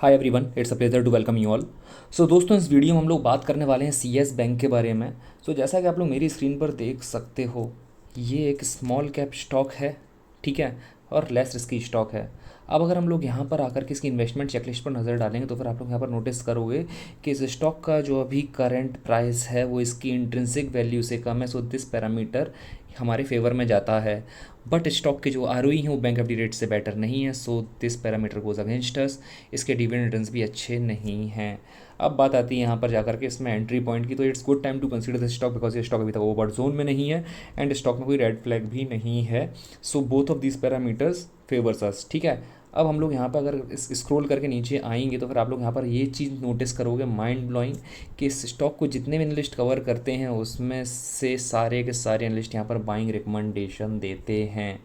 Hi everyone, it's a pleasure to welcome you all. So दोस्तों, इस video में हम लोग बात करने वाले हैं सीएस बैंक के बारे में। जैसा कि आप लोग मेरी स्क्रीन पर देख सकते हो, ये एक स्मॉल कैप स्टॉक है, ठीक है, और लेस रिस्की स्टॉक है। अब अगर हम लोग यहाँ पर आकर के इसकी इन्वेस्टमेंट चेकलिस्ट पर नज़र डालेंगे तो फिर आप लोग यहाँ पर नोटिस करोगे कि इस स्टॉक का जो अभी करंट प्राइस है वो इसकी इंट्रिंसिक वैल्यू से कम है। दिस पैरामीटर हमारे फेवर में जाता है। बट स्टॉक के जो आरओई हैं वो बैंक एफडी रेट से बेटर नहीं है। This parameter goes against us. इसके डिविडेंड रिटर्न्स भी अच्छे नहीं हैं। अब बात आती है यहाँ पर जाकर के इसमें एंट्री पॉइंट की, तो it's good time to consider this stock because ये स्टॉक अभी तक ओवर जोन में नहीं है एंड स्टॉक में कोई रेड फ्लैग भी नहीं है। Both of this parameters favours us, ठीक है। अब हम लोग यहाँ पर अगर स्क्रॉल करके नीचे आएंगे तो फिर आप लोग यहाँ पर ये चीज़ नोटिस करोगे माइंड ब्लोइंग कि इस स्टॉक को जितने भी एनालिस्ट कवर करते हैं उसमें से सारे के सारे एनालिस्ट यहाँ पर बाइंग रिकमेंडेशन देते हैं।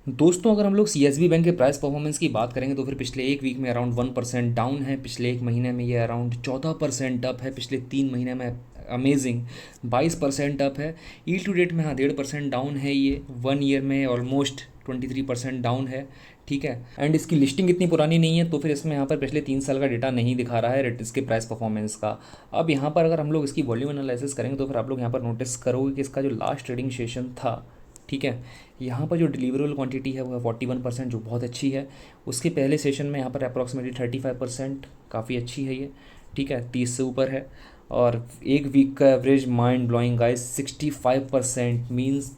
दोस्तों, अगर हम लोग सीएसबी बैंक के प्राइस परफॉर्मेंस की बात करेंगे तो फिर पिछले एक वीक में अराउंड 1% डाउन है, पिछले एक महीने में ये अराउंड 14% अप है, पिछले 3 महीने में अमेजिंग 22% अप है। ईल टू डेट में हाँ 1.5% डाउन है, ये 1 ईयर में ऑलमोस्ट 23% डाउन है, ठीक है। एंड इसकी लिस्टिंग इतनी पुरानी नहीं है तो फिर इसमें यहाँ पर पिछले 3 साल का डेटा नहीं दिखा रहा है इसके प्राइस परफॉर्मेंस का। अब यहाँ पर अगर हम लोग इसकी वॉल्यूम एनालिसिस करेंगे तो फिर आप लोग यहाँ पर नोटिस करोगे कि इसका जो लास्ट ट्रेडिंग सेशन था, ठीक है, यहाँ पर जो डिलीवरेबल क्वांटिटी है वो है 41%, जो बहुत अच्छी है। उसके पहले सेशन में यहाँ पर अप्रॉक्सीमेटली 35%, काफ़ी अच्छी है ये, ठीक है, 30 से ऊपर है। और एक वीक का average mind blowing guys 65%। Means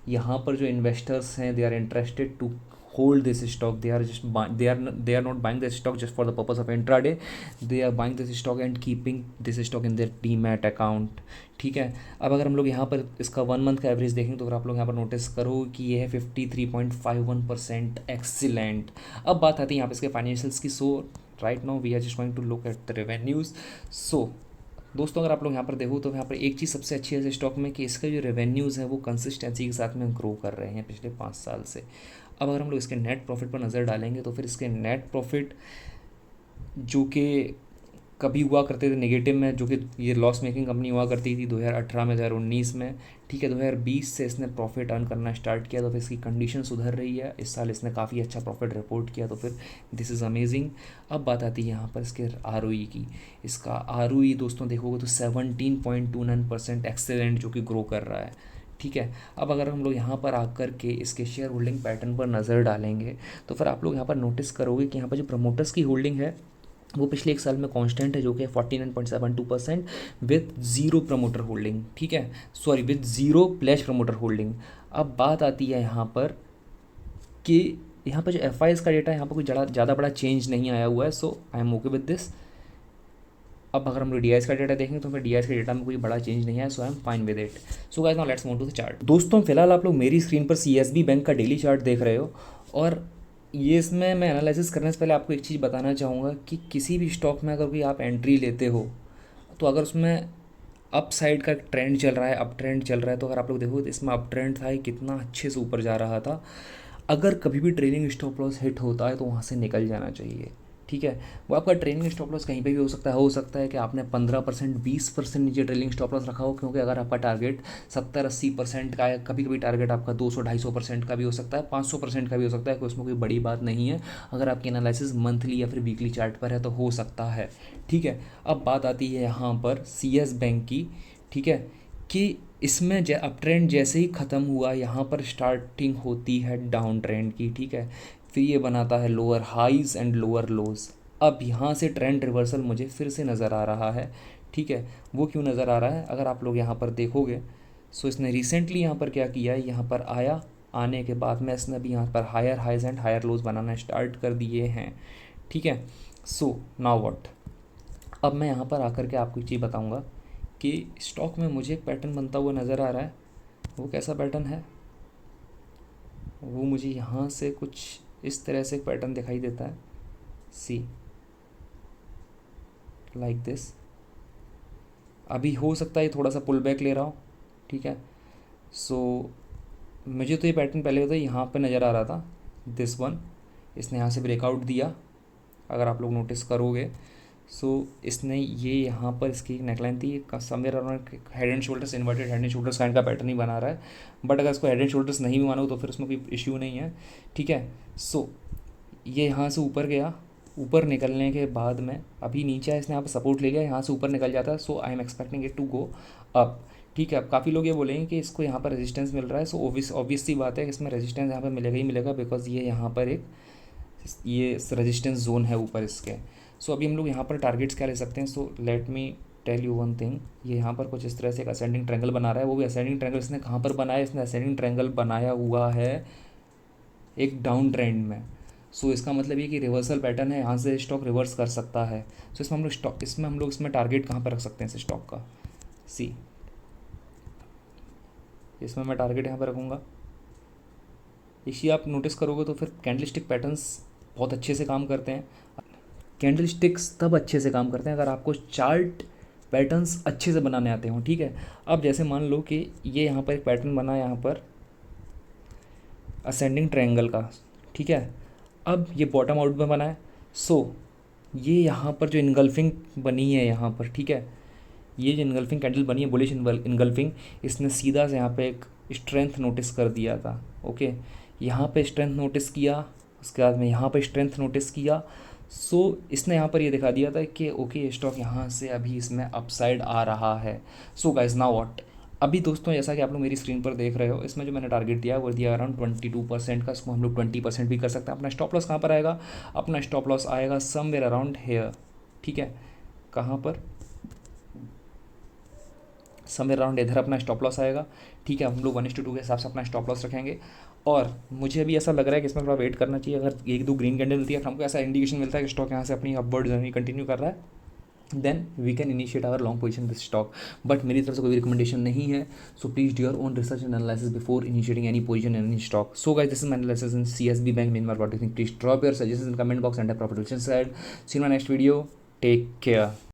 यहाँ पर जो इन्वेस्टर्स हैं they are interested to hold this stock. They are not buying this stock just for the purpose of intraday. They are buying this stock and keeping this stock in their demat account, ठीक है। अब अगर हम लोग यहाँ पर इसका 1 month का एवरेज देखें तो फिर आप लोग यहाँ पर नोटिस करो कि ये है 53.51%, एक्सीलेंट। अब बात आती है यहाँ पर इसके फाइनेंशियल्स की। Right now we are just going to look at the revenues. दोस्तों, अगर आप लोग यहाँ पर देखो तो यहाँ पर एक चीज़ सबसे अच्छी है इस स्टॉक में कि इसका जो रेवेन्यूज़ है वो कंसिस्टेंसी के साथ में ग्रो कर रहे हैं पिछले 5 साल से। अब अगर हम लोग इसके नेट प्रॉफिट पर नज़र डालेंगे तो फिर इसके नेट प्रॉफिट जो कि कभी हुआ करते थे नेगेटिव में, जो कि ये लॉस मेकिंग कंपनी हुआ करती थी 2018 में, 2019 में, ठीक है, 2020 से इसने प्रॉफिट अर्न करना स्टार्ट किया तो फिर इसकी कंडीशन सुधर रही है। इस साल इसने काफ़ी अच्छा प्रॉफिट रिपोर्ट किया तो फिर दिस इज़ अमेजिंग। अब बात आती है यहाँ पर इसके आरओई की। इसका आरओई दोस्तों देखोगे तो 17.29%, एक्सेलेंट, जो कि ग्रो कर रहा है, ठीक है। अब अगर हम लोग यहाँ पर आकर के इसके शेयर होल्डिंग पैटर्न पर नज़र डालेंगे तो फिर आप लोग यहाँ पर नोटिस करोगे कि यहाँ पर जो प्रमोटर्स की होल्डिंग है वो पिछले एक साल में कांस्टेंट है, जो कि 49.72% विथ ज़ीरो प्रमोटर होल्डिंग, ठीक है, sorry with zero pledge promoter holding. अब बात आती है यहाँ पर कि यहाँ पर जो एफ का डेटा है यहाँ पर कोई ज़्यादा बड़ा चेंज नहीं आया हुआ है। I am okay with this. अब अगर हम लोग डी का डेटा देखेंगे तो फिर डी के डेटा में कोई बड़ा चेंज नहीं है, so I am fine with it. Guys now let's move to the chart. दोस्तों, फिलहाल आप लोग मेरी स्क्रीन पर सीएसबी बैंक का डेली चार्ट देख रहे हो और ये इसमें मैं एनालिसिस करने से पहले आपको एक चीज़ बताना चाहूँगा कि किसी भी स्टॉक में अगर कोई आप एंट्री लेते हो तो अगर उसमें अप साइड का ट्रेंड चल रहा है, अप ट्रेंड चल रहा है, तो अगर आप लोग देखो तो इसमें अप ट्रेंड था, कितना अच्छे से ऊपर जा रहा था। अगर कभी भी ट्रेलिंग स्टॉप लॉस हिट होता है तो वहाँ से निकल जाना चाहिए, ठीक है। वो आपका ट्रेलिंग स्टॉप लॉस कहीं पे भी हो सकता है कि आपने 15% 20% नीचे ट्रेलिंग स्टॉप लॉस रखा हो, क्योंकि अगर आपका टारगेट 70-80% का है, कभी कभी टारगेट आपका 200-250% का भी हो सकता है, 500% का भी हो सकता है, कोई उसमें कोई बड़ी बात नहीं है। अगर आपकी एनालिसिस मंथली या फिर वीकली चार्ट पर है तो हो सकता है, ठीक है। अब बात आती है यहाँ पर सीएस बैंक की, ठीक है, कि इसमें अप ट्रेंड जैसे ही ख़त्म हुआ यहाँ पर स्टार्टिंग होती है डाउन ट्रेंड की, ठीक है। फिर ये बनाता है lower highs and lower lows. अब यहाँ से ट्रेंड रिवर्सल मुझे फिर से नज़र आ रहा है, ठीक है। वो क्यों नज़र आ रहा है, अगर आप लोग यहाँ पर देखोगे इसने रिसेंटली यहाँ पर क्या किया है, यहाँ पर आया, आने के बाद में इसने भी यहाँ पर higher highs and higher lows बनाना स्टार्ट कर दिए हैं, ठीक है। Now what. अब मैं यहाँ पर आकर के आपको एक चीज़ बताऊँगा कि स्टॉक में मुझे एक पैटर्न बनता हुआ नज़र आ रहा है। वो कैसा पैटर्न है, वो मुझे यहाँ से कुछ इस तरह से एक पैटर्न दिखाई देता है, सी लाइक दिस। अभी हो सकता है थोड़ा सा पुल बैक ले रहा हूँ, ठीक है। मुझे तो ये पैटर्न पहले होता है यहाँ पे नज़र आ रहा था, दिस वन। इसने यहाँ से ब्रेकआउट दिया, अगर आप लोग नोटिस करोगे। इसने ये यहाँ पर इसकी नेकलाइन थी somewhere around head and shoulders, inverted head and shoulders kind का पैटर्न ही बना रहा है। बट अगर इसको हेड एंड शोल्डर्स नहीं भी मानो तो फिर उसमें कोई इश्यू नहीं है, ठीक है। ये यहाँ से ऊपर गया, ऊपर निकलने के बाद में अभी नीचे है, इसने यहाँ पर सपोर्ट ले लिया, यहाँ से ऊपर निकल जाता है, so I am expecting it to go up. ठीक है, अब काफ़ी लोग ये बोलेंगे कि इसको यहाँ पर रेजिस्टेंस मिल रहा है, सो ऑब्वियस सी बात है कि इसमें रेजिस्टेंस यहाँ पर मिलेगा ही मिलेगा, बिकॉज ये यहाँ पर एक ये रेजिस्टेंस जोन है ऊपर इसके। सो अभी हम लोग यहाँ पर टारगेट्स क्या ले सकते हैं, so let me tell you one thing. ये यहाँ पर कुछ इस तरह से एक असेंडिंग ट्रायंगल बना रहा है, वो भी असेंडिंग ट्रायंगल इसने कहाँ पर बनाया है, इसने असेंडिंग ट्रायंगल बनाया हुआ है एक डाउन ट्रेंड में। सो इसका मतलब ये कि रिवर्सल पैटर्न है, यहाँ से स्टॉक रिवर्स कर सकता है। सो इसमें हम लोग इसमें टारगेट कहाँ पर रख सकते हैं इस स्टॉक का, सी इसमें मैं टारगेट यहाँ पर रखूँगा। इसी आप नोटिस करोगे तो फिर कैंडलस्टिक पैटर्न्स बहुत अच्छे से काम करते हैं। कैंडलस्टिक्स तब अच्छे से काम करते हैं अगर आपको चार्ट पैटर्न्स अच्छे से बनाने आते हों। ठीक है, अब जैसे मान लो कि ये यहाँ पर एक पैटर्न बना यहाँ पर असेंडिंग ट्रायंगल का। ठीक है, अब ये बॉटम आउट में बना है, सो ये यहाँ पर जो इनगल्फिंग बनी है यहाँ पर, ठीक है, ये जो इनगल्फिंग कैंडल बनी है बुलिश इनगल्फिंग, इसने सीधा से यहाँ पे एक स्ट्रेंथ नोटिस कर दिया था। ओके, यहाँ पे स्ट्रेंथ नोटिस किया, उसके बाद में यहाँ पे स्ट्रेंथ नोटिस किया, सो इसने यहाँ पर ये दिखा दिया था कि ओके स्टॉक यहाँ से अभी इसमें अपसाइड आ रहा है। सो गाइज नाउ व्हाट, अभी दोस्तों जैसा कि आप लोग मेरी स्क्रीन पर देख रहे हो, इसमें जो मैंने टारगेट दिया वो दिया अराउंड 22% का, इसको हम लोग 20% भी कर सकते हैं। अपना स्टॉप लॉस कहाँ पर आएगा, अपना स्टॉप लॉस आएगा समवेयर अराउंड हेयर। ठीक है, कहाँ पर, समवेयर अराउंड इधर अपना स्टॉप लॉस आएगा। ठीक है, हम लोग 1:2 के हिसाब से अपना स्टॉप लॉस रखेंगे। और मुझे अभी ऐसा लग रहा है कि इसमें थोड़ा वेट करना चाहिए। अगर एक दो ग्रीन कैंडल मिलती है, हमको ऐसा इंडिकेशन मिलता है कि स्टॉक यहाँ से अपनी अपवर्ड जर्नी कंटिन्यू कर रहा है, then we can initiate our long position this stock. But मेरी तरफ से कोई रिकमेंडेशन नहीं है, so please do your own research and analysis before initiating any position in any stock. So guys, this is my analysis in CSB bank Myanmar. What do you think? Please drop your suggestions in comment box and have proper decision said. See you in my next video. Take care.